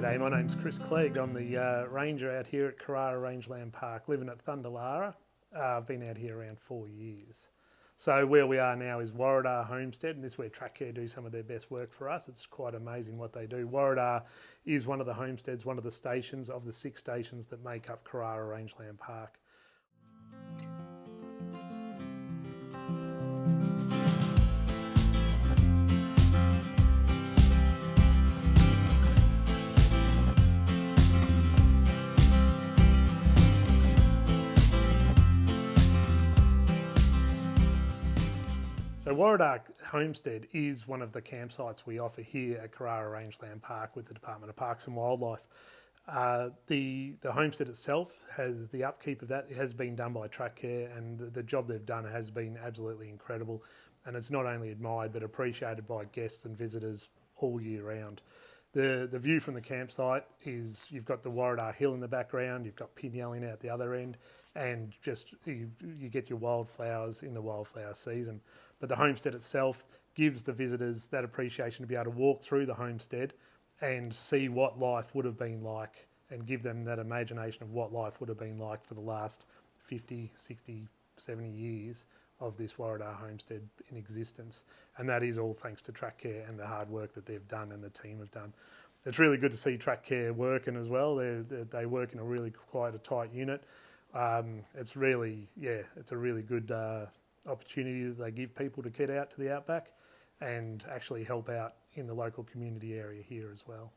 G'day, my name's Chris Clegg. I'm the ranger out here at Carrara Rangeland Park, living at Thunderlara. I've been out here around 4 years. So where we are now is Warriedar Homestead, and this is where Track Care do some of their best work for us. It's quite amazing what they do. Warriedar is one of the homesteads, one of the stations of the 6 stations that make up Carrara Rangeland Park. So Warriedar Homestead is one of the campsites we offer here at Carrara Rangeland Park with the Department of Parks and Wildlife. The homestead itself has the upkeep of that. It has been done by Track Care, and the job they've done has been absolutely incredible. And it's not only admired but appreciated by guests and visitors all year round. The view from the campsite is you've got the Warriedar Hill in the background, you've got Pinelling out the other end, and just you get your wildflowers in the wildflower season. But the homestead itself gives the visitors that appreciation to be able to walk through the homestead and see what life would have been like, and give them that imagination of what life would have been like for the last 50, 60, 70 years of this Warriedar homestead in existence. And that is all thanks to Track Care and the hard work that they've done and the team have done. It's really good to see Track Care working as well. They work in a really quite a tight unit. It's really, it's a really good opportunity that they give people to get out to the outback and actually help out in the local community area here as well.